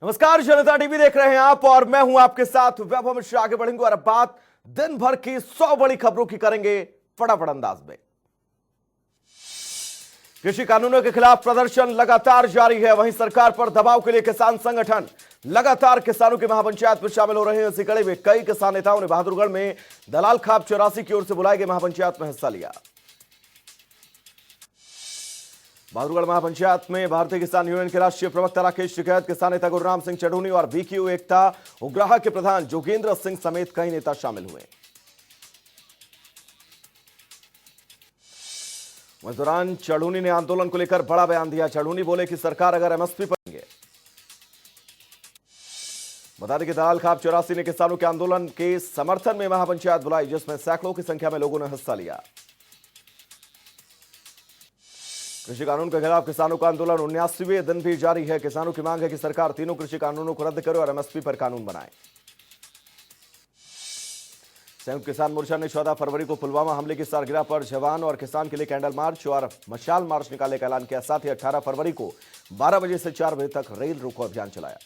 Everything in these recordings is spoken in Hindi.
नमस्कार, जनता टीवी देख रहे हैं आप और मैं हूं आपके साथ वैभव मिश्रा। आगे बढ़ेंगे और अब बात दिन भर की 100 बड़ी खबरों की करेंगे फटाफट अंदाज में। कृषि कानूनों के खिलाफ प्रदर्शन लगातार जारी है। वहीं सरकार पर दबाव के लिए किसान संगठन लगातार किसानों की महापंचायत में शामिल हो रहे हैं। इसी कड़ी में कई किसान नेताओं ने बहादुरगढ़ में दलाल खाप 84 की ओर से बुलाई गई महापंचायत में हिस्सा लिया। बहादुरगढ़ महापंचायत में भारतीय किसान यूनियन के राष्ट्रीय प्रवक्ता राकेश टिकैत, किसान नेता गुरुराम सिंह चढ़ूनी और बीक्यू एकता उग्राह के प्रधान जोगेंद्र सिंह समेत कई नेता शामिल हुए। इस दौरान चढ़ूनी ने आंदोलन को लेकर बड़ा बयान दिया। चढ़ूनी बोले कि सरकार अगर एमएसपी पर बता दें कि दलाल खाप 84 ने किसानों के आंदोलन के समर्थन में महापंचायत बुलाई, जिसमें सैकड़ों की संख्या में लोगों ने हिस्सा लिया। कृषि कानून के खिलाफ किसानों का आंदोलन 79वें दिन भी जारी है। किसानों की मांग है कि सरकार तीनों कृषि कानूनों को रद्द करे और एमएसपी पर कानून बनाए। संयुक्त किसान मोर्चा ने 14 फरवरी को पुलवामा हमले की सालगिरह पर जवान और किसान के लिए कैंडल मार्च और मशाल मार्च निकालने का ऐलान किया। साथ ही 18 फरवरी को 12 बजे से 4 बजे तक रेल रोको अभियान चलाया।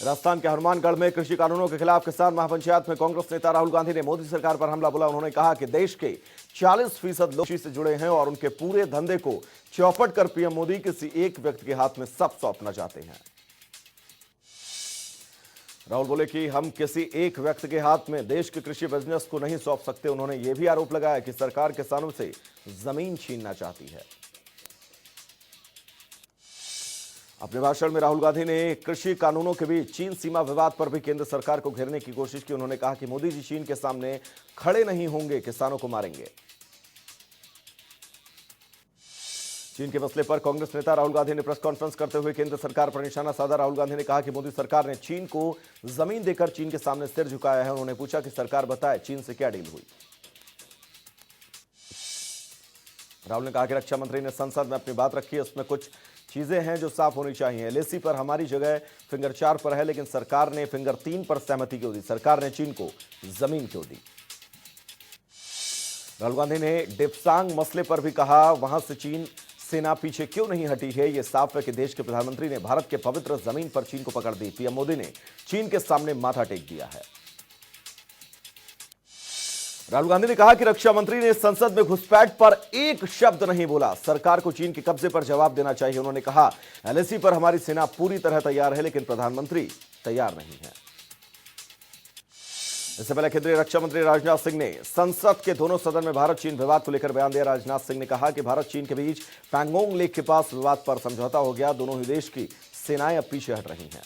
राजस्थान के हनुमानगढ़ में कृषि कानूनों के खिलाफ किसान महापंचायत में कांग्रेस नेता राहुल गांधी ने मोदी सरकार पर हमला बोला। उन्होंने कहा कि देश के 40% लोग कृषि से जुड़े हैं और उनके पूरे धंधे को चौपट कर पीएम मोदी किसी एक व्यक्ति के हाथ में सब सौंपना चाहते हैं। राहुल बोले कि हम किसी एक व्यक्ति के हाथ में देश के कृषि बिजनेस को नहीं सौंप सकते। उन्होंने यह भी आरोप लगाया कि सरकार किसानों से जमीन छीनना चाहती है। अपने भाषण में राहुल गांधी ने कृषि कानूनों के बीच चीन सीमा विवाद पर भी केंद्र सरकार को घेरने की कोशिश की। उन्होंने कहा कि मोदी जी चीन के सामने खड़े नहीं होंगे, किसानों को मारेंगे। चीन के मसले पर कांग्रेस नेता राहुल गांधी ने प्रेस कॉन्फ्रेंस करते हुए केंद्र सरकार पर निशाना साधा। राहुल गांधी ने कहा कि मोदी सरकार ने चीन को जमीन देकर चीन के सामने सिर झुकाया है। उन्होंने पूछा कि सरकार बताए चीन से क्या डील हुई। राहुल ने कहा कि रक्षा मंत्री ने संसद में अपनी बात रखी है, उसमें कुछ चीजें हैं जो साफ होनी चाहिए। एलएसी पर हमारी जगह फिंगर 4 पर है, लेकिन सरकार ने फिंगर 3 पर सहमति क्यों दी? सरकार ने चीन को जमीन क्यों दी? राहुल गांधी ने डिप्सांग मसले पर भी कहा, वहां से चीन सेना पीछे क्यों नहीं हटी है? यह साफ है कि देश के प्रधानमंत्री ने भारत के पवित्र जमीन पर चीन को पकड़ दी। पीएम मोदी ने चीन के सामने माथा टेक दिया है। राहुल गांधी ने कहा कि रक्षा मंत्री ने संसद में घुसपैठ पर एक शब्द नहीं बोला। सरकार को चीन के कब्जे पर जवाब देना चाहिए। उन्होंने कहा एलएसी पर हमारी सेना पूरी तरह तैयार है, लेकिन प्रधानमंत्री तैयार नहीं है। इससे पहले केंद्रीय रक्षा मंत्री राजनाथ सिंह ने संसद के दोनों सदन में भारत चीन विवाद को लेकर बयान दिया। राजनाथ सिंह ने कहा कि भारत चीन के बीच पैंगोंग लेक के पास विवाद पर समझौता हो गया। दोनों ही देश की सेनाएं अब पीछे हट रही हैं।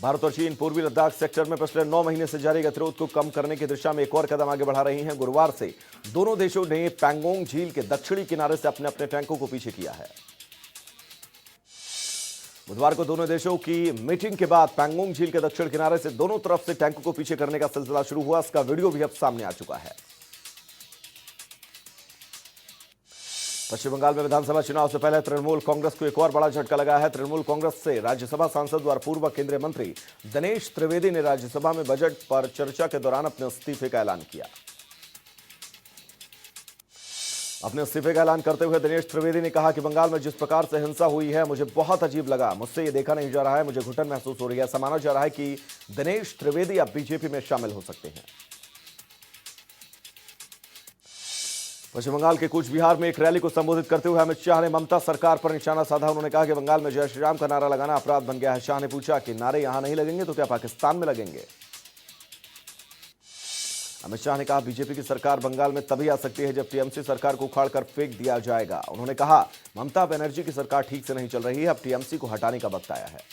भारत और चीन पूर्वी लद्दाख सेक्टर में पिछले 9 महीने से जारी गतिरोध को कम करने की दिशा में एक और कदम आगे बढ़ा रही हैं। गुरुवार से दोनों देशों ने पैंगोंग झील के दक्षिणी किनारे से अपने अपने टैंकों को पीछे किया है। बुधवार को दोनों देशों की मीटिंग के बाद पैंगोंग झील के दक्षिण किनारे से दोनों तरफ से टैंकों को पीछे करने का सिलसिला शुरू हुआ। इसका वीडियो भी अब सामने आ चुका है। पश्चिम बंगाल में विधानसभा चुनाव से पहले तृणमूल कांग्रेस को एक और बड़ा झटका लगा है। तृणमूल कांग्रेस से राज्यसभा सांसद और पूर्व केंद्रीय मंत्री दिनेश त्रिवेदी ने राज्यसभा में बजट पर चर्चा के दौरान अपने इस्तीफे का ऐलान किया। अपने इस्तीफे का ऐलान करते हुए दिनेश त्रिवेदी ने कहा कि बंगाल में जिस प्रकार से हिंसा हुई है, मुझे बहुत अजीब लगा। मुझसे ये देखा नहीं जा रहा है, मुझे घुटन महसूस हो रही है। ऐसा माना जा रहा है कि दिनेश त्रिवेदी अब बीजेपी में शामिल हो सकते हैं। पश्चिम बंगाल के कूच बिहार में एक रैली को संबोधित करते हुए अमित शाह ने ममता सरकार पर निशाना साधा। उन्होंने कहा कि बंगाल में जय श्री राम का नारा लगाना अपराध बन गया है। शाह ने पूछा कि नारे यहां नहीं लगेंगे तो क्या पाकिस्तान में लगेंगे? अमित शाह ने कहा बीजेपी की सरकार बंगाल में तभी आ सकती है जब टीएमसी सरकार को उखाड़कर फेंक दिया जाएगा। उन्होंने कहा ममता बनर्जी की सरकार ठीक से नहीं चल रही है, अब टीएमसी को हटाने का वक्त आया है।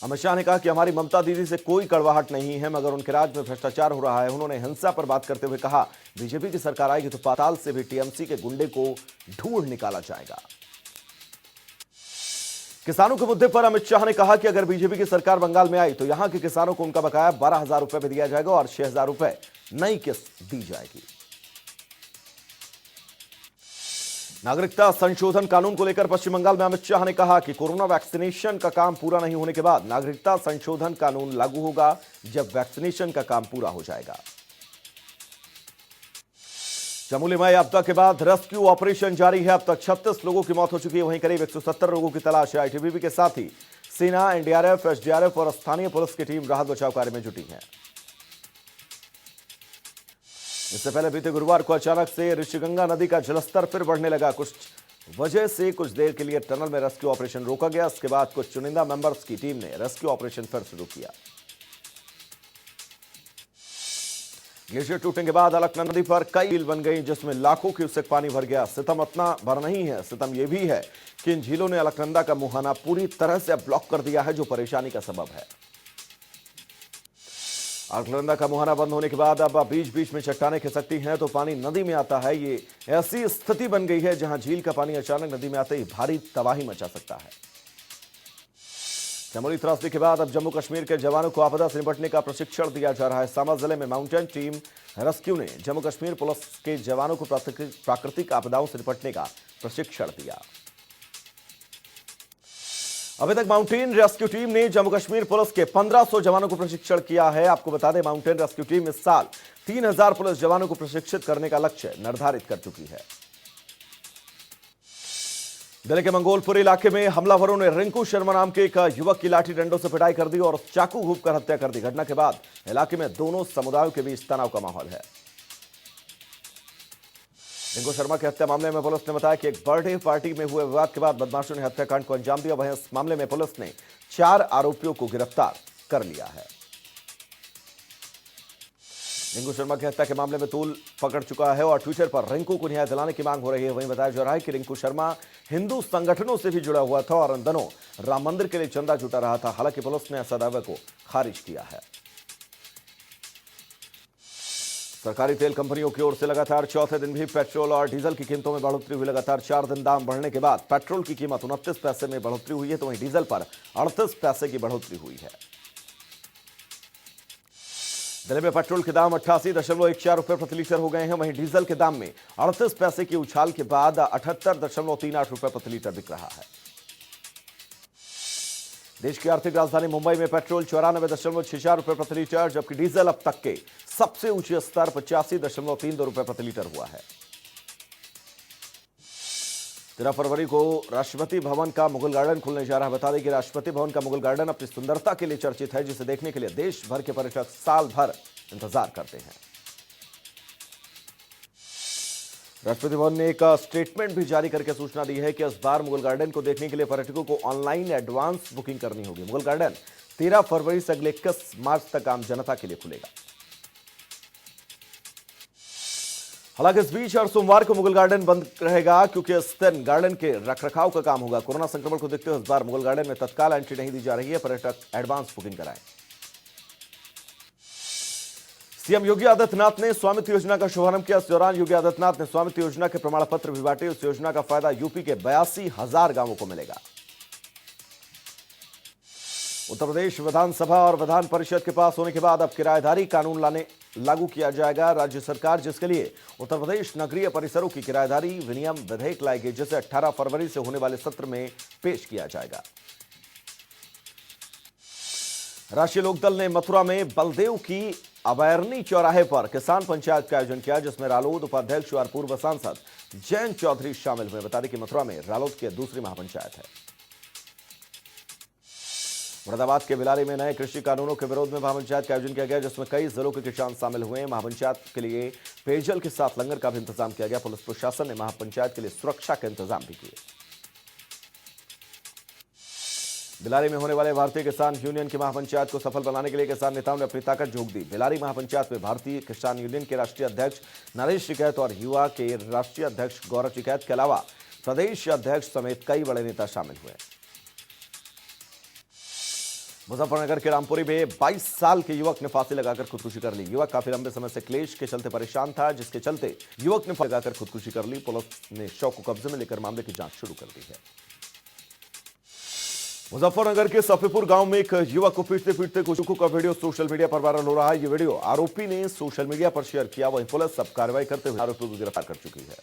अमित शाह ने कहा कि हमारी ममता दीदी से कोई कड़वाहट नहीं है, मगर उनके राज में भ्रष्टाचार हो रहा है। उन्होंने हिंसा पर बात करते हुए कहा बीजेपी की सरकार आएगी तो पाताल से भी टीएमसी के गुंडे को ढूंढ निकाला जाएगा। किसानों के मुद्दे पर अमित शाह ने कहा कि अगर बीजेपी की सरकार बंगाल में आई तो यहां के किसानों को उनका बकाया 12,000 रुपए में दिया जाएगा और 6,000 रुपए नई किस्त दी जाएगी। नागरिकता संशोधन कानून को लेकर पश्चिम बंगाल में अमित शाह ने कहा कि कोरोना वैक्सीनेशन का काम पूरा नहीं होने के बाद नागरिकता संशोधन कानून लागू होगा जब वैक्सीनेशन का काम पूरा हो जाएगा। चमोली में आपदा के बाद रेस्क्यू ऑपरेशन जारी है। अब तक 36 लोगों की मौत हो चुकी है। वहीं करीब 170 लोगों की तलाश है। आईटीबीपी के साथ ही सेना, एनडीआरएफ, एसडीआरएफ और स्थानीय पुलिस की टीम राहत बचाव कार्य में जुटी है। इससे पहले बीते गुरुवार को अचानक से ऋषिगंगा नदी का जलस्तर फिर बढ़ने लगा। कुछ वजह से कुछ देर के लिए टनल में रेस्क्यू ऑपरेशन रोका गया। इसके बाद कुछ चुनिंदा मेंबर्स की टीम ने रेस्क्यू ऑपरेशन फिर शुरू किया। ग्लेशियर टूटने के बाद अलकनंदा नदी पर कई झील बन गई, जिसमें लाखों क्यूसेक पानी भर गया। सितम इतना भर नहीं है, सितम यह भी है कि इन झीलों ने अलकनंदा का मुहाना पूरी तरह से ब्लॉक कर दिया है, जो परेशानी का सबब है। अलकनंदा का मुहाना बंद होने के बाद अब बीच बीच में चट्टानें खिसकती हैं तो पानी नदी में आता है। ये ऐसी स्थिति बन गई है जहां झील का पानी अचानक नदी में आते ही भारी तबाही मचा सकता है। चमोली त्रासदी के बाद अब जम्मू कश्मीर के जवानों को आपदा से निपटने का प्रशिक्षण दिया जा रहा है। सांबा जिले में माउंटेन टीम रेस्क्यू ने जम्मू कश्मीर पुलिस के जवानों को प्राकृतिक आपदाओं से निपटने का प्रशिक्षण दिया। अभी तक माउंटेन रेस्क्यू टीम ने जम्मू कश्मीर पुलिस के 1500 जवानों को प्रशिक्षण किया है। आपको बता दें, माउंटेन रेस्क्यू टीम इस साल 3000 पुलिस जवानों को प्रशिक्षित करने का लक्ष्य निर्धारित कर चुकी है। जिले के मंगोलपुर इलाके में हमलावरों ने रिंकू शर्मा नाम के एक युवक की लाठी डंडों से पिटाई कर दी और चाकू घूंपकर हत्या कर दी। घटना के बाद इलाके में दोनों समुदायों के बीच तनाव का माहौल है। रिंकू शर्मा की हत्या मामले में पुलिस ने बताया कि एक बर्थडे पार्टी में हुए विवाद के बाद बदमाशों ने हत्याकांड को अंजाम दिया। वहीं इस मामले में पुलिस ने 4 आरोपियों को गिरफ्तार कर लिया है। रिंकू शर्मा की हत्या के मामले में तूल पकड़ चुका है और ट्विटर पर रिंकू को न्याय दिलाने की मांग हो रही है। वहीं बताया जा रहा है कि रिंकू शर्मा हिंदू संगठनों से भी जुड़ा हुआ था और इन दिनों राम मंदिर के लिए चंदा जुटा रहा था। हालांकि पुलिस ने ऐसा दावे को खारिज किया है। सरकारी तेल कंपनियों की ओर से लगातार चौथे दिन भी पेट्रोल और डीजल की कीमतों में बढ़ोतरी हुई। लगातार 4 दिन दाम बढ़ने के बाद पेट्रोल की कीमत 29 पैसे में बढ़ोतरी हुई है, तो वहीं डीजल पर 38 पैसे की बढ़ोतरी हुई है। जिले में पेट्रोल के दाम 88.14 रुपए प्रति लीटर हो गए हैं। वहीं डीजल के दाम में 38 पैसे की उछाल के बाद 78.38 रुपए प्रति लीटर बिक रहा है। देश की आर्थिक राजधानी मुंबई में पेट्रोल 94.64 रुपए प्रति लीटर, जबकि डीजल अब तक के सबसे ऊंचे स्तर 85.32 रुपए प्रति लीटर हुआ है। 13 फरवरी को राष्ट्रपति भवन का मुगल गार्डन खुलने जा रहा है। बता दें कि राष्ट्रपति भवन का मुगल गार्डन अपनी सुंदरता के लिए चर्चित है, जिसे देखने के लिए देश भर के पर्यटक साल भर इंतजार करते हैं। राष्ट्रपति भवन ने एक स्टेटमेंट भी जारी करके सूचना दी है कि इस बार मुगल गार्डन को देखने के लिए पर्यटकों को ऑनलाइन एडवांस बुकिंग करनी होगी। मुगल गार्डन 13 फरवरी से अगले 21 मार्च तक आम जनता के लिए खुलेगा। हालांकि इस बीच हर सोमवार को मुगल गार्डन बंद रहेगा, क्योंकि इस दिन गार्डन के रखरखाव का काम होगा। कोरोना संक्रमण को देखते हुए इस बार मुगल गार्डन में तत्काल एंट्री नहीं दी जा रही है। पर्यटक एडवांस बुकिंग कराएं। सीएम योगी आदित्यनाथ ने स्वामित्व योजना का शुभारंभ किया। इस दौरान योगी आदित्यनाथ ने स्वामित्व योजना के प्रमाण पत्र भी बांटे। इस योजना का फायदा यूपी के 82,000 गांवों को मिलेगा। उत्तर प्रदेश विधानसभा और विधान परिषद के पास होने के बाद अब किराएदारी कानून लागू किया जाएगा। राज्य सरकार जिसके लिए उत्तर प्रदेश नगरीय परिसरों की किराएदारी विनियम विधेयक लाएगी, जिसे 18 फरवरी से होने वाले सत्र में पेश किया जाएगा। राष्ट्रीय लोकदल ने मथुरा में बलदेव की अबैरनी चौराहे पर किसान पंचायत का आयोजन किया, जिसमें रालोद उपाध्यक्ष और पूर्व सांसद जयंत चौधरी शामिल हुए। बता दें कि मथुरा में रालोद की दूसरी महापंचायत है। मुरादाबाद के बिलारी में नए कृषि कानूनों के विरोध में महापंचायत का आयोजन किया गया, जिसमें कई जिलों के किसान शामिल हुए। महापंचायत के लिए पेयजल के साथ लंगर का भी इंतजाम किया गया। पुलिस प्रशासन ने महापंचायत के लिए सुरक्षा के इंतजाम भी किए। बिलारी में होने वाले भारतीय किसान यूनियन की महापंचायत को सफल बनाने के लिए किसान नेताओं ने अपनी ताकत झोंक दी। बिलारी महापंचायत में भारतीय किसान यूनियन के राष्ट्रीय अध्यक्ष नरेश टिकैत और युवा के राष्ट्रीय अध्यक्ष गौरव टिकैत के अलावा प्रदेश अध्यक्ष समेत कई बड़े नेता शामिल हुए। मुजफ्फरनगर के रामपुरी में 22 साल के युवक ने फांसी लगाकर खुदकुशी कर ली। युवक काफी लंबे समय से क्लेश के चलते परेशान था, जिसके चलते युवक ने फांसी लगाकर खुदकुशी कर ली। पुलिस ने शव को कब्जे में लेकर मामले की जांच शुरू कर दी है। मुजफ्फरनगर के सफीपुर गांव में एक युवक को पीटते पीटते कुछ का वीडियो सोशल मीडिया पर वायरल हो रहा है। ये वीडियो आरोपी ने सोशल मीडिया पर शेयर किया। वहीं पुलिस अब कार्रवाई करते हुए आरोपी को गिरफ्तार कर चुकी है।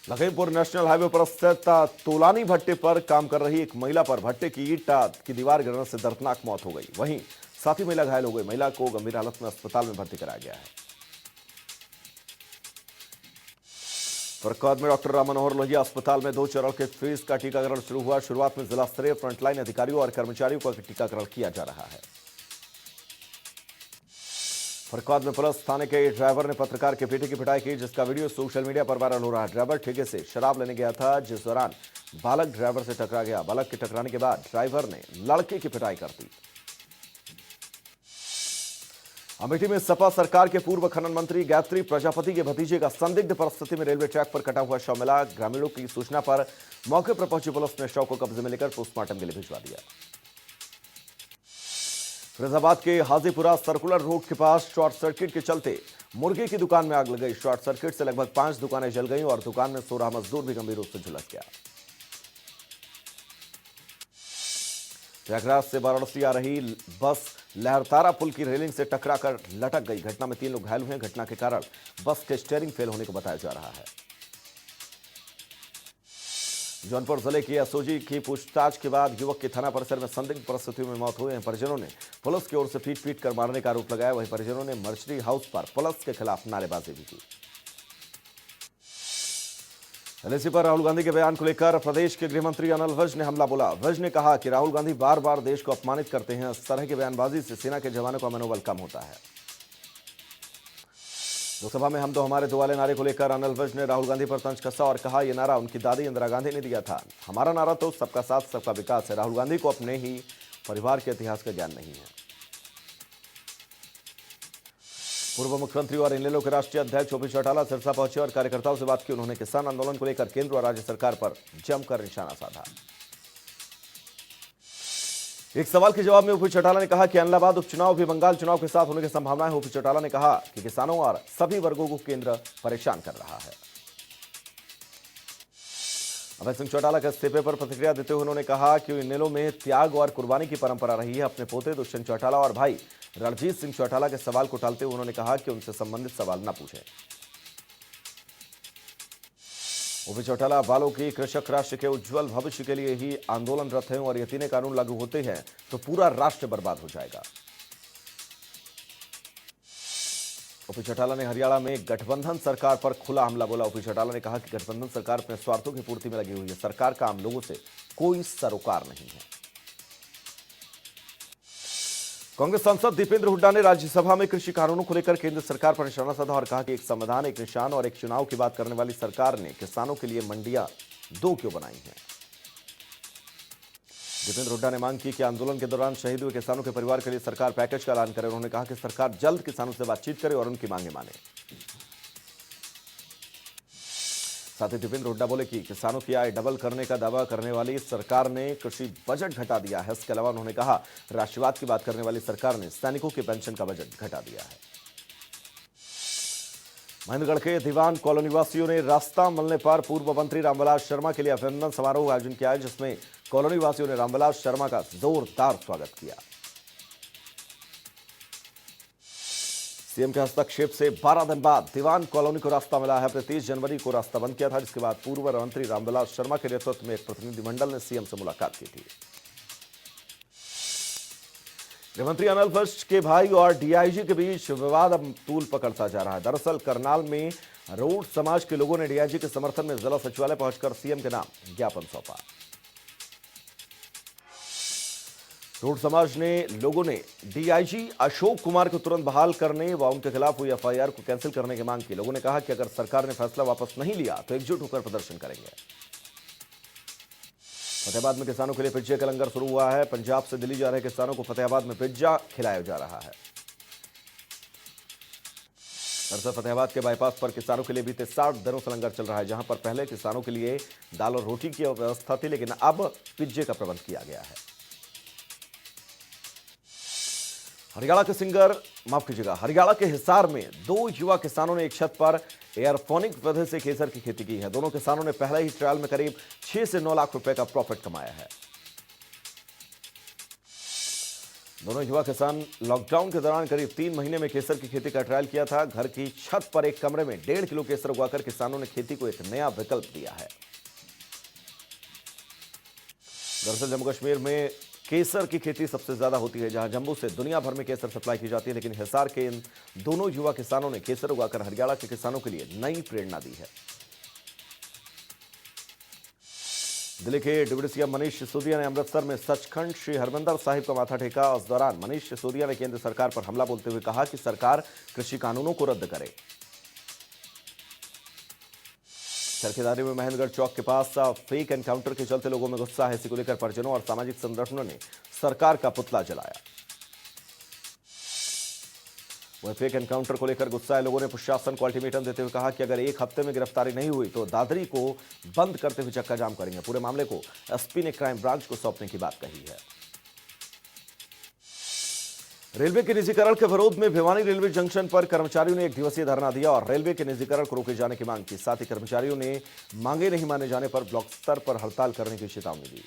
लखीमपुर नेशनल हाईवे पर स्थित तोलानी भट्टे पर काम कर रही एक महिला पर भट्टे की ईंट की दीवार गिरने से दर्दनाक मौत हो गई। वहीं साथी महिला घायल हो गई। महिला को गंभीर हालत में अस्पताल में भर्ती कराया गया है। फरक्काद में डॉक्टर राम मनोहर लोहिया अस्पताल में 2 चरण के फेज का टीकाकरण शुरू हुआ। शुरुआत में जिला स्तरीय फ्रंटलाइन अधिकारियों और कर्मचारियों का टीकाकरण किया जा रहा है। फरक्काद में पुलिस थाने के ड्राइवर ने पत्रकार के बेटे की पिटाई की, जिसका वीडियो सोशल मीडिया पर वायरल हो रहा है। ड्राइवर ठेके से शराब लेने गया था, जिस दौरान बालक ड्राइवर से टकरा गया। बालक के टकराने के बाद ड्राइवर ने लड़के की पिटाई कर दी। अमेठी में सपा सरकार के पूर्व खनन मंत्री गायत्री प्रजापति के भतीजे का संदिग्ध परिस्थिति में रेलवे ट्रैक पर कटा हुआ शव मिला। ग्रामीणों की सूचना पर मौके पर पहुंची पुलिस ने शव को कब्जे में लेकर पोस्टमार्टम के लिए भिजवा दिया। फिरोजाबाद के हाजीपुरा सर्कुलर रोड के पास शॉर्ट सर्किट के चलते मुर्गे की दुकान में आग लग गई। शॉर्ट सर्किट से लगभग 5 दुकानें जल गईं और दुकान में सो रहा मजदूर भी गंभीर रूप से झुलस गया। प्रयागराज से वाराणसी आ रही बस लहरतारा पुल की रेलिंग से टकराकर लटक गई। घटना में 3 लोग घायल हुए। घटना के कारण बस के स्टीयरिंग फेल होने को बताया जा रहा है। जौनपुर जिले की एसओजी की पूछताछ के बाद युवक की थाना परिसर में संदिग्ध परिस्थितियों में मौत हुई है। परिजनों ने पुलिस की ओर से पीट कर मारने का आरोप लगाया। वहीं परिजनों ने मर्चरी हाउस पर पुलिस के खिलाफ नारेबाजी भी की। एलएसी पर राहुल गांधी के बयान को लेकर प्रदेश के गृह मंत्री अनिल विज ने हमला बोला। विज ने कहा कि राहुल गांधी बार बार देश को अपमानित करते हैं। इस तरह की बयानबाजी से सेना के जवानों का मनोबल कम होता है। लोकसभा में हम तो हमारे दो वाले नारे को लेकर अनिल विज ने राहुल गांधी पर तंज कसा और कहा, यह नारा उनकी दादी इंदिरा गांधी ने दिया था। हमारा नारा तो सबका साथ सबका विकास है। राहुल गांधी को अपने ही परिवार के इतिहास का ज्ञान नहीं है। पूर्व मुख्यमंत्री और इनेलो के राष्ट्रीय अध्यक्ष ओपी चौटाला सिरसा पहुंचे और कार्यकर्ताओं से बात की। उन्होंने किसान आंदोलन को लेकर केंद्र और राज्य सरकार पर जमकर निशाना साधा। एक सवाल के जवाब में ओपी चौटाला ने कहा कि अहमदाबाद उपचुनाव भी बंगाल चुनाव के साथ होने की संभावना है। ओपी चौटाला ने कहा कि किसानों और सभी वर्गों को केंद्र परेशान कर रहा है। अभय सिंह चौटाला के इस्तीफे पर प्रतिक्रिया देते हुए उन्होंने कहा कि इनेलो में त्याग और कुर्बानी की परंपरा रही है। अपने पोते दुष्यंत चौटाला और भाई रणजीत सिंह चौटाला के सवाल को टालते हुए उन्होंने कहा कि उनसे संबंधित सवाल न पूछें। ओपी चौटाला बालों की कृषक राष्ट्र के उज्जवल भविष्य के लिए ही आंदोलनरत हैं और ये 3 कानून लागू होते हैं तो पूरा राष्ट्र बर्बाद हो जाएगा। ओपी चौटाला ने हरियाणा में गठबंधन सरकार पर खुला हमला बोला। ओपी चौटाला ने कहा कि गठबंधन सरकार अपने स्वार्थों की पूर्ति में लगी हुई है। सरकार का आम लोगों से कोई सरोकार नहीं है। कांग्रेस सांसद दीपेंद्र हुड्डा ने राज्यसभा में कृषि कानूनों को लेकर केंद्र सरकार पर निशाना साधा और कहा कि एक संविधान, एक निशान और एक चुनाव की बात करने वाली सरकार ने किसानों के लिए मंडियां 2 क्यों बनाई हैं। दीपेंद्र हुड्डा ने मांग की कि आंदोलन के दौरान शहीद हुए किसानों के परिवार के लिए सरकार पैकेज का ऐलान करे। उन्होंने कहा कि सरकार जल्द किसानों से बातचीत करे और उनकी मांगे माने। साथ ही दीपेंद्र हुड्डा बोले कि किसानों की आय डबल करने का दावा करने वाली सरकार ने कृषि बजट घटा दिया है। इसके अलावा उन्होंने कहा, राष्ट्रवाद की बात करने वाली सरकार ने सैनिकों के पेंशन का बजट घटा दिया है। महेंद्रगढ़ के दीवान कॉलोनी वासियों ने रास्ता मिलने पर पूर्व मंत्री रामविलास शर्मा के लिए अभिनंदन समारोह का आयोजन किया है, जिसमें कॉलोनी वासियों ने रामविलास शर्मा का जोरदार स्वागत किया। सीएम के हस्तक्षेप से 12 दिन बाद दीवान कॉलोनी को रास्ता मिला है। 30 जनवरी को रास्ता बंद किया था, जिसके बाद पूर्व मंत्री रामविलास शर्मा के नेतृत्व में एक प्रतिनिधिमंडल ने सीएम से मुलाकात की थी। गृहमंत्री अनिल विज के भाई और डीआईजी के बीच विवाद अब तूल पकड़ता जा रहा है। दरअसल करनाल में रोड समाज के लोगों ने डीआईजी के समर्थन में जिला सचिवालय पहुंचकर सीएम के नाम ज्ञापन सौंपा। रोड समाज ने लोगों ने डीआईजी अशोक कुमार को तुरंत बहाल करने व उनके खिलाफ हुई एफआईआर को कैंसिल करने की मांग की। लोगों ने कहा कि अगर सरकार ने फैसला वापस नहीं लिया तो एकजुट होकर प्रदर्शन करेंगे। फतेहाबाद में किसानों के लिए पिज्जे का लंगर शुरू हुआ है। पंजाब से दिल्ली जा रहे किसानों को फतेहाबाद में पिज्जा खिलाया जा रहा है। दरअसल फतेहाबाद के बाईपास पर किसानों के लिए बीते 60 दिनों से लंगर चल रहा है, जहां पर पहले किसानों के लिए दाल और रोटी की व्यवस्था थी, लेकिन अब पिज्जे का प्रबंध किया गया है। हरियाणा के हिसार में 2 युवा किसानों ने एक छत पर एयरपोनिक विधि से केसर की खेती की है। दोनों किसानों ने पहले ही ट्रायल में करीब 6 से 9 लाख रुपए का प्रॉफिट कमाया है। दोनों युवा किसान लॉकडाउन के दौरान करीब 3 महीने में केसर की खेती का ट्रायल किया था। घर की छत पर एक कमरे में 1.5 किलो केसर उगाकर किसानों ने खेती को एक नया विकल्प दिया है। दरअसल जम्मू कश्मीर में केसर की खेती सबसे ज्यादा होती है, जहां जम्मू से दुनिया भर में केसर सप्लाई की जाती है, लेकिन हिसार के इन दोनों युवा किसानों ने केसर उगाकर हरियाणा के किसानों के लिए नई प्रेरणा दी है। दिल्ली के डिप्टी सीएम मनीष सिसोदिया ने अमृतसर में सचखंड श्री हरमंदिर साहिब का माथा टेका। उस दौरान मनीष सिसोदिया ने केंद्र सरकार पर हमला बोलते हुए कहा कि सरकार कृषि कानूनों को रद्द करे। चरखीदारी में महेंद्रगढ़ चौक के पास फेक एनकाउंटर के चलते लोगों में गुस्सा है। इसी को लेकर परिजनों और सामाजिक संगठनों ने सरकार का पुतला जलाया। वहीं फेक एनकाउंटर को लेकर गुस्साए लोगों ने प्रशासन को अल्टीमेटम देते हुए कहा कि अगर एक हफ्ते में गिरफ्तारी नहीं हुई तो दादरी को बंद करते हुए चक्का जाम करेंगे। पूरे मामले को एसपी ने क्राइम ब्रांच को सौंपने की बात कही है। रेलवे के निजीकरण के विरोध में भिवानी रेलवे जंक्शन पर कर्मचारियों ने एक दिवसीय धरना दिया और रेलवे के निजीकरण को रोके जाने की मांग की। साथ ही कर्मचारियों ने मांगे नहीं माने जाने पर ब्लॉक स्तर पर हड़ताल करने की चेतावनी दी।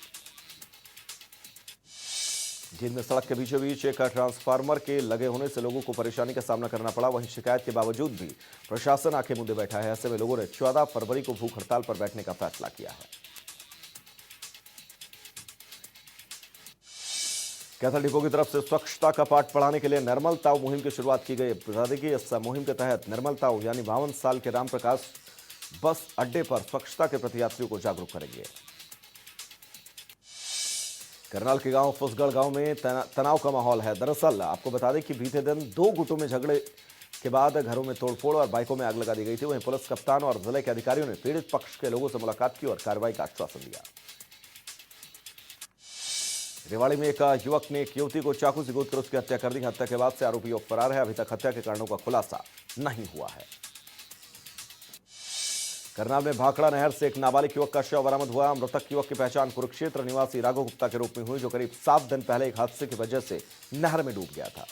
जिनमें सड़क के बीचों बीच एक ट्रांसफार्मर के लगे होने से लोगों को परेशानी का सामना करना पड़ा। वहीं शिकायत के बावजूद भी प्रशासन आंखें मूंदे बैठा है। ऐसे में लोगों ने 14 फरवरी को भूख हड़ताल पर बैठने का फैसला किया है। कैथल डिपो की तरफ से स्वच्छता का पाठ पढ़ाने के लिए निर्मल ताव मुहिम की शुरुआत की गई। बता दें कि इस मुहिम के तहत निर्मल ताव यानी 52 साल के राम प्रकाश बस अड्डे पर स्वच्छता के प्रति यात्रियों को जागरूक करेंगे। करनाल के गांव फुसगढ़ गांव में तनाव का माहौल है। दरअसल आपको बता दें कि बीते दिन 2 गुटों में झगड़े के बाद घरों में तोड़फोड़ और बाइकों में आग लगा दी गई थी। वहीं पुलिस कप्तान और जिले के अधिकारियों ने पीड़ित पक्ष के लोगों से मुलाकात की और कार्रवाई का आश्वासन दिया। रेवाड़ी में एक युवक ने एक युवती को चाकू से गोदकर उसकी हत्या कर दी। हत्या के बाद से आरोपी युवक फरार है। अभी तक हत्या के कारणों का खुलासा नहीं हुआ है। करनाल में भाखड़ा नहर से एक नाबालिग युवक का शव बरामद हुआ। मृतक युवक की पहचान कुरुक्षेत्र निवासी राघव गुप्ता के रूप में हुई, जो करीब 7 दिन पहले एक हादसे की वजह से नहर में डूब गया था।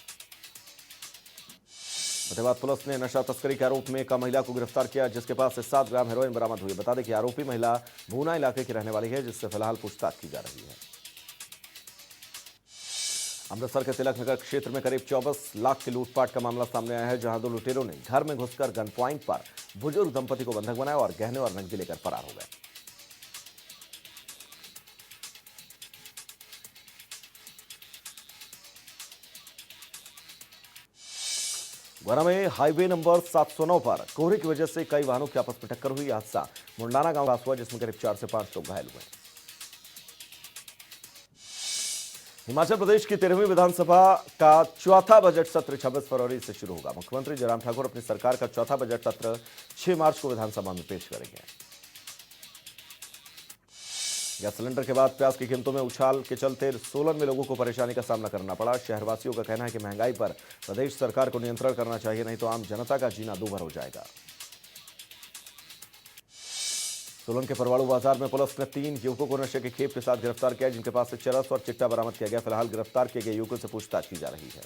फतेहाबाद पुलिस ने नशा तस्करी के आरोप में एक महिला को गिरफ्तार किया, जिसके पास से 7 ग्राम हेरोइन बरामद हुई। बता दें कि आरोपी महिला भूना इलाके की रहने वाली है, जिससे फिलहाल पूछताछ की जा रही है। अमृतसर के तिलक नगर क्षेत्र में करीब 24 लाख की लूटपाट का मामला सामने आया है, जहां 2 लुटेरों ने घर में घुसकर गन पॉइंट पर बुजुर्ग दंपति को बंधक बनाया और गहने और नकदी लेकर फरार हो गए। गुना में हाईवे नंबर 709 पर कोहरे की वजह से कई वाहनों की आपस में टक्कर हुई। हादसा मुंडाना गांव का हुआ, जिसमें करीब 4 से 5 लोग घायल हुए। हिमाचल प्रदेश की 13वीं विधानसभा का चौथा बजट सत्र 26 फरवरी से शुरू होगा। मुख्यमंत्री जयराम ठाकुर अपनी सरकार का चौथा बजट सत्र 6 मार्च को विधानसभा में पेश करेंगे। गैस सिलेंडर के बाद प्याज की कीमतों में उछाल के चलते सोलन में लोगों को परेशानी का सामना करना पड़ा। शहरवासियों का कहना है कि महंगाई पर प्रदेश सरकार को नियंत्रण करना चाहिए, नहीं तो आम जनता का जीना दूभर हो जाएगा। सोलन के परवाड़ू बाजार में पुलिस ने 3 युवकों को नशे के खेप के साथ गिरफ्तार किया, जिनके पास से चरस और चिट्टा बरामद किया गया। फिलहाल गिरफ्तार किए गए युवकों से पूछताछ की जा रही है।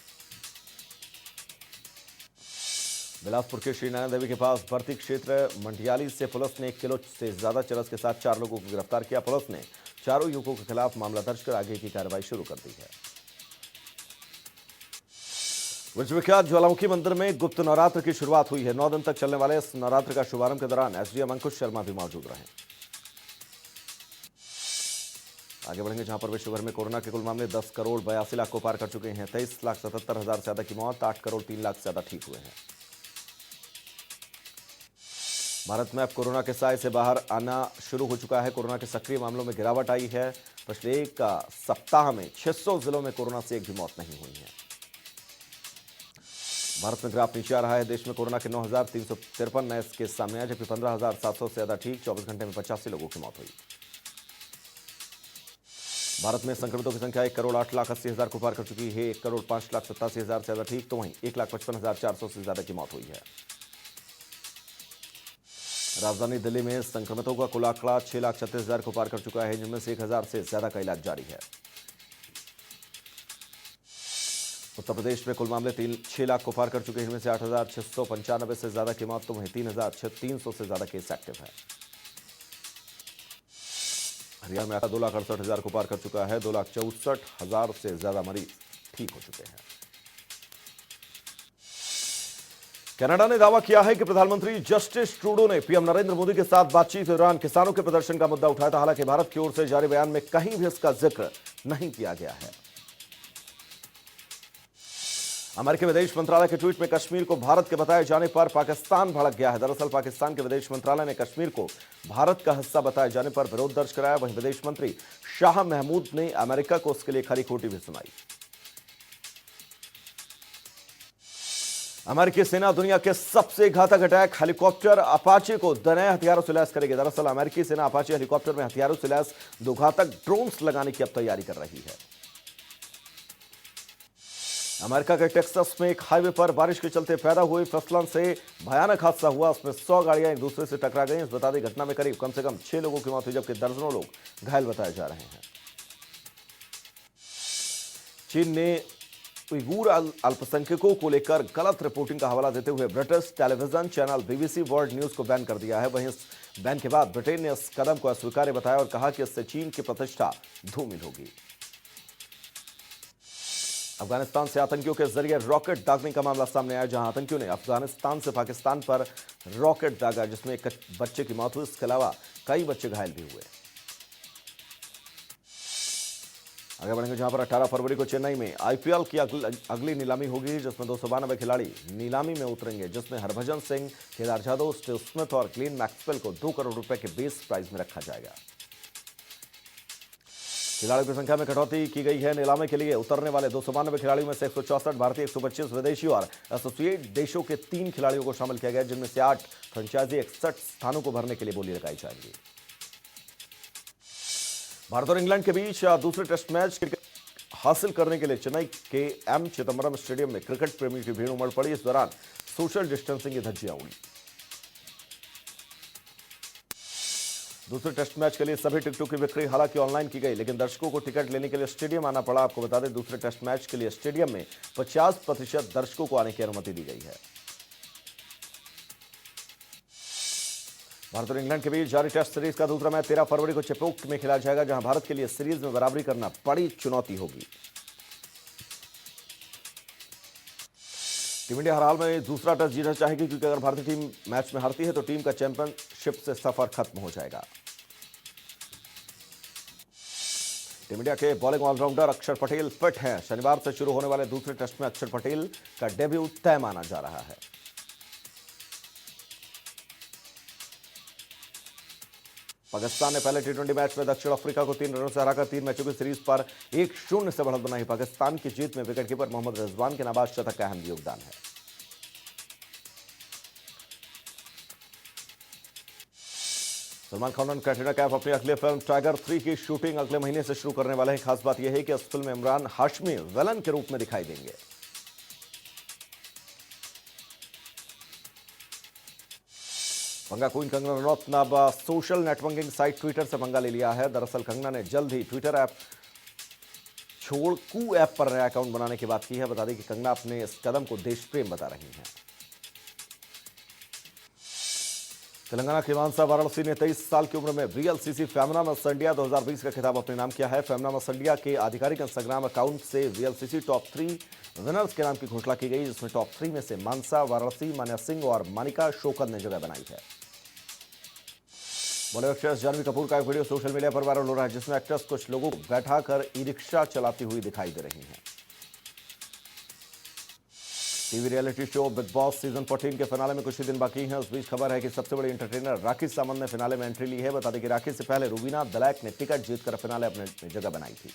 बिलासपुर के श्री नैना देवी के पास भर्ती क्षेत्र मंडियाली से पुलिस ने 1 किलो से ज्यादा चरस के साथ 4 लोगों को गिरफ्तार किया। पुलिस ने चारों युवकों के खिलाफ मामला दर्ज कर आगे की कार्रवाई शुरू कर दी है। विश्वविख्यात ज्वालामुखी मंदिर में गुप्त नवरात्र की शुरुआत हुई है। 9 दिन तक चलने वाले इस नवरात्र का शुभारंभ के दौरान एसडीएम अंकुश शर्मा भी मौजूद रहे। आगे बढ़ेंगे, जहां पर विश्व भर में कोरोना के कुल मामले 10 करोड़ 82 लाख को पार कर चुके हैं। 23,77,000 से ज्यादा की मौत, 8 करोड़ 3 लाख से ज्यादा ठीक हुए हैं। भारत में अब कोरोना के साए से बाहर आना शुरू हो चुका है। कोरोना के सक्रिय मामलों में गिरावट आई है। पिछले एक सप्ताह में 600 जिलों में कोरोना से एक भी मौत नहीं हुई है। भारत में ग्राफ नीचे आ रहा है। देश में कोरोना के 9,353 नए केस सामने आए, जबकि 15,700 से ज्यादा ठीक। 24 घंटे में 85 लोगों की मौत हुई। भारत में संक्रमितों की संख्या 1 करोड़ 8 लाख 80 हजार को पार कर चुकी है। 1 करोड़ 5 लाख 87 हजार से ज्यादा ठीक, तो वहीं 1,55,400 से ज्यादा की मौत हुई है। राजधानी दिल्ली में संक्रमितों का कुल आंकड़ा 6,36,000 को पार कर चुका है, जिनमें से 1,000 से ज्यादा का इलाज जारी है। उत्तर प्रदेश में कुल मामले 6 लाख को पार कर चुके हैं, इनमें से 8,695 से ज्यादा की मौत, तो वहीं 3,300 से ज्यादा केस एक्टिव है। हरियाणा में 2,68,000 को पार कर चुका है। 2,64,000 से ज्यादा मरीज ठीक हो चुके हैं। कनाडा ने दावा किया है कि प्रधानमंत्री जस्टिस ट्रूडो ने पीएम नरेंद्र मोदी के साथ बातचीत के दौरान किसानों के प्रदर्शन का मुद्दा उठाया था। हालांकि भारत की ओर से जारी बयान में कहीं भी इसका जिक्र नहीं किया गया है। अमेरिकी विदेश मंत्रालय के ट्वीट में कश्मीर को भारत के बताए जाने पर पाकिस्तान भड़क गया है। दरअसल पाकिस्तान के विदेश मंत्रालय ने कश्मीर को भारत का हिस्सा बताए जाने पर विरोध दर्ज कराया। वहीं विदेश मंत्री शाह महमूद ने अमेरिका को उसके लिए खरी खोटी भी सुनाई। अमेरिकी सेना दुनिया के सबसे घातक अटैक हेलीकॉप्टर अपाचे को नए हथियारों से लैस करेगी। दरअसल अमेरिकी सेना अपाचे हेलीकॉप्टर में हथियारों से लैस दो घातक ड्रोन्स लगाने की अब तैयारी कर रही है। अमेरिका के टेक्सास में एक हाईवे पर बारिश के चलते पैदा हुई फिसलन से भयानक हादसा हुआ। उसमें 100 गाड़ियां एक दूसरे से टकरा गईं। इस बता दें घटना में करीब कम से कम 6 लोगों की मौत हुई, जबकि दर्जनों लोग घायल बताए जा रहे हैं। चीन ने उइगुर अल्पसंख्यकों को लेकर गलत रिपोर्टिंग का हवाला देते हुए British television channel BBC world news को बैन कर दिया है। वहीं इस बैन के बाद ब्रिटेन ने इस कदम को अस्वीकार्य बताया और कहा कि इससे चीन की प्रतिष्ठा धूमिल होगी। अफगानिस्तान से आतंकियों के जरिए रॉकेट दागने का मामला सामने आया, जहां आतंकियों ने अफगानिस्तान से पाकिस्तान पर रॉकेट दागा, जिसमें एक बच्चे की मौत हुई। इसके अलावा कई बच्चे घायल भी हुए। आगे बढ़ेंगे, जहां पर 18 फरवरी को चेन्नई में IPL की अगली नीलामी होगी, जिसमें 292 खिलाड़ी नीलामी में उतरेंगे, जिसमें हरभजन सिंह, केदार जाधव, स्टीव स्मिथ और ग्लेन मैक्सवेल को 2 करोड़ रुपए के बेस प्राइज में रखा जाएगा। खिलाड़ियों की संख्या में कटौती की गई है। नीलामी के लिए उतरने वाले 292 खिलाड़ियों में से 164 भारतीय, 125 विदेशी और एसोसिएट देशों के 3 खिलाड़ियों को शामिल किया गया, जिनमें से 8 फ्रेंचाइजी 61 स्थानों को भरने के लिए बोली लगाई जाएगी। भारत और इंग्लैंड के बीच दूसरे टेस्ट मैच हासिल करने के लिए चेन्नई के M चिदम्बरम स्टेडियम में क्रिकेट प्रेमी की भीड़ उमड़ पड़ी। इस दौरान सोशल डिस्टेंसिंग की धज्जियां उड़ी। दूसरे टेस्ट मैच के लिए सभी टिकटों की बिक्री हालांकि ऑनलाइन की गई, लेकिन दर्शकों को टिकट लेने के लिए स्टेडियम आना पड़ा। आपको बता दें, दूसरे टेस्ट मैच के लिए स्टेडियम में 50% दर्शकों को आने की अनुमति दी गई है। भारत और इंग्लैंड के बीच जारी टेस्ट सीरीज का दूसरा मैच 13 फरवरी को चेपोक में खेला जाएगा, जहां भारत के लिए सीरीज में बराबरी करना बड़ी चुनौती होगी। टीम इंडिया हर हाल में दूसरा टेस्ट जीतना चाहेगी, क्योंकि अगर भारतीय टीम मैच में हारती है तो टीम का चैंपियनशिप से सफर खत्म हो जाएगा। टीम इंडिया के बॉलिंग ऑलराउंडर अक्षर पटेल फिट हैं। शनिवार से शुरू होने वाले दूसरे टेस्ट में अक्षर पटेल का डेब्यू तय माना जा रहा है। पाकिस्तान ने पहले T20 मैच में दक्षिण अफ्रीका को 3 रनों से हराकर 3 मैचों की सीरीज पर 1-0 से बढ़त बनाई। पाकिस्तान की जीत में विकेटकीपर मोहम्मद रिजवान के नाबाद शतक का अहम योगदान है। सलमान खान और कैटरीना कैफ अपनी अगली फिल्म टाइगर 3 की शूटिंग अगले महीने से शुरू करने वाले हैं। खास बात यह है कि इस फिल्म में इमरान हाशमी विलन के रूप में दिखाई देंगे। पंगा क्वीन कंगना रनौत ने अब सोशल नेटवर्किंग साइट ट्विटर से पंगा ले लिया है। दरअसल कंगना ने जल्द ही ट्विटर ऐप छोड़ कू ऐप पर नया अकाउंट बनाने की बात की है। बता दें कि कंगना अपने इस कदम को देश प्रेम बता रही हैं। तेलंगाना की मानसा वाराणसी ने 23 साल की उम्र में VLCC फेमना मिस इंडिया 2020 का खिताब अपने नाम किया है। फेमना मिस इंडिया के आधिकारिक इंस्टाग्राम अकाउंट से VLCC टॉप 3 विनर्स के नाम की घोषणा की गई, जिसमें टॉप 3 में से मानसा, वाराणसी, मान्या सिंह और मानिका शोकत ने जगह बनाई है। बॉलीवुड एक्ट्रेस जानवी कपूर का एक वीडियो सोशल मीडिया पर वायरल हो रहा है, जिसमें एक्ट्रेस कुछ लोगों को बैठाकर ई-रिक्शा चलाती हुई दिखाई दे रही हैं। TV reality show big boss season 14 के फिनाले में कुछ ही दिन बाकी हैं। उस बीच खबर है कि सबसे बड़ी एंटरटेनर राखी सावंत ने फिनाले में एंट्री ली है। बता दें कि राखी से पहले रूबीना दलैक ने टिकट जीतकर फिनाले अपने जगह बनाई थी।